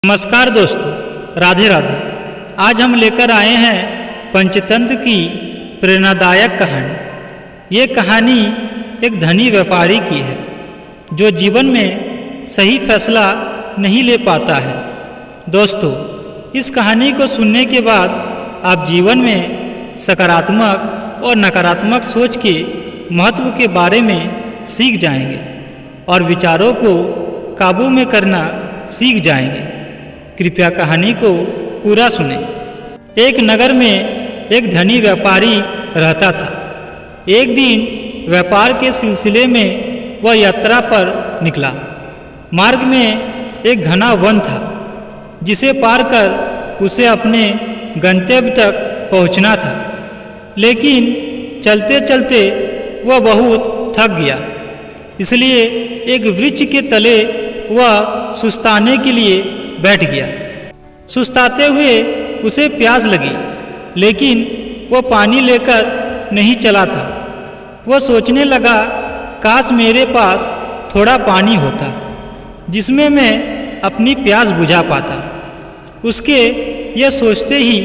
नमस्कार दोस्तों, राधे राधे। आज हम लेकर आए हैं पंचतंत्र की प्रेरणादायक कहानी। ये कहानी एक धनी व्यापारी की है जो जीवन में सही फैसला नहीं ले पाता है। दोस्तों, इस कहानी को सुनने के बाद आप जीवन में सकारात्मक और नकारात्मक सोच के महत्व के बारे में सीख जाएंगे और विचारों को काबू में करना सीख जाएंगे। कृपया कहानी को पूरा सुने। एक नगर में एक धनी व्यापारी रहता था। एक दिन व्यापार के सिलसिले में वह यात्रा पर निकला। मार्ग में एक घना वन था जिसे पार कर उसे अपने गंतव्य तक पहुंचना था, लेकिन चलते चलते वह बहुत थक गया। इसलिए एक वृक्ष के तले वह सुस्ताने के लिए बैठ गया। सुस्ताते हुए उसे प्यास लगी, लेकिन वह पानी लेकर नहीं चला था। वह सोचने लगा, काश मेरे पास थोड़ा पानी होता जिसमें मैं अपनी प्यास बुझा पाता। उसके यह सोचते ही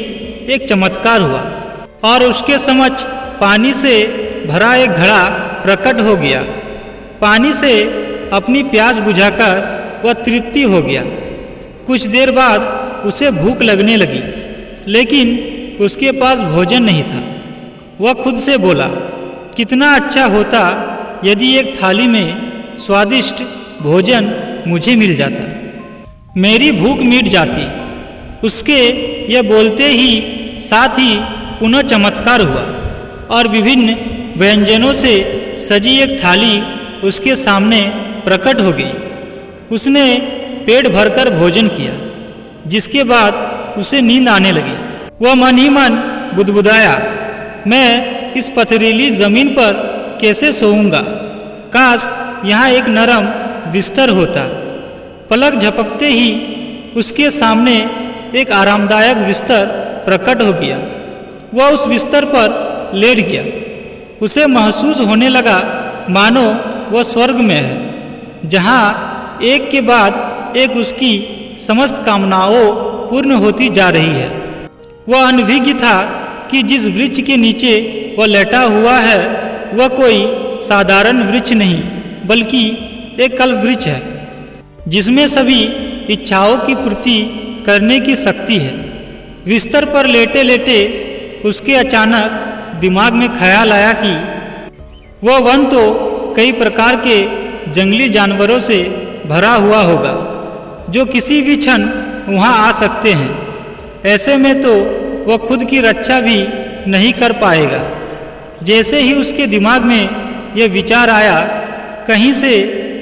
एक चमत्कार हुआ और उसके समक्ष पानी से भरा एक घड़ा प्रकट हो गया। पानी से अपनी प्यास बुझाकर वह तृप्ति हो गया। कुछ देर बाद उसे भूख लगने लगी, लेकिन उसके पास भोजन नहीं था। वह खुद से बोला, कितना अच्छा होता यदि एक थाली में स्वादिष्ट भोजन मुझे मिल जाता, मेरी भूख मिट जाती। उसके यह बोलते ही साथ ही पुनः चमत्कार हुआ और विभिन्न व्यंजनों से सजी एक थाली उसके सामने प्रकट हो गई। उसने पेट भरकर भोजन किया, जिसके बाद उसे नींद आने लगी। वह मन ही मन बुदबुदाया, मैं इस पथरीली जमीन पर कैसे सोऊंगा? काश यहाँ एक नरम बिस्तर होता। पलक झपकते ही उसके सामने एक आरामदायक बिस्तर प्रकट हो गया। वह उस बिस्तर पर लेट गया। उसे महसूस होने लगा मानो वह स्वर्ग में है, जहाँ एक के बाद एक उसकी समस्त कामनाओं पूर्ण होती जा रही है। वह अनभिज्ञ था कि जिस वृक्ष के नीचे वह लेटा हुआ है वह कोई साधारण वृक्ष नहीं, बल्कि एक कल्प वृक्ष है जिसमें सभी इच्छाओं की पूर्ति करने की शक्ति है। बिस्तर पर लेटे लेटे उसके अचानक दिमाग में ख्याल आया कि वह वन तो कई प्रकार के जंगली जानवरों से भरा हुआ होगा जो किसी भी क्षण वहाँ आ सकते हैं। ऐसे में तो वह खुद की रक्षा भी नहीं कर पाएगा। जैसे ही उसके दिमाग में यह विचार आया, कहीं से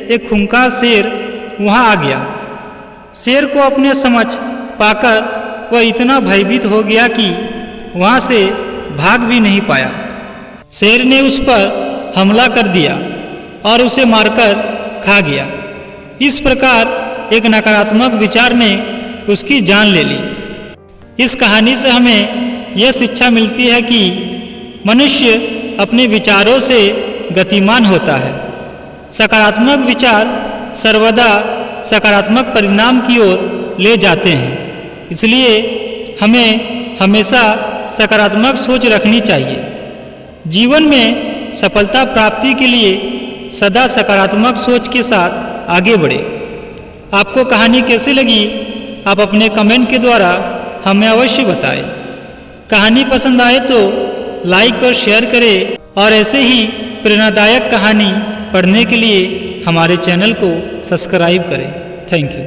एक खूंखार शेर वहाँ आ गया। शेर को अपने समक्ष पाकर वह इतना भयभीत हो गया कि वहाँ से भाग भी नहीं पाया। शेर ने उस पर हमला कर दिया और उसे मारकर खा गया। इस प्रकार एक नकारात्मक विचार ने उसकी जान ले ली। इस कहानी से हमें यह शिक्षा मिलती है कि मनुष्य अपने विचारों से गतिमान होता है। सकारात्मक विचार सर्वदा सकारात्मक परिणाम की ओर ले जाते हैं। इसलिए हमें हमेशा सकारात्मक सोच रखनी चाहिए। जीवन में सफलता प्राप्ति के लिए सदा सकारात्मक सोच के साथ आगे बढ़े। आपको कहानी कैसी लगी, आप अपने कमेंट के द्वारा हमें अवश्य बताएं। कहानी पसंद आए तो लाइक और शेयर करें और ऐसे ही प्रेरणादायक कहानी पढ़ने के लिए हमारे चैनल को सब्सक्राइब करें। Thank you.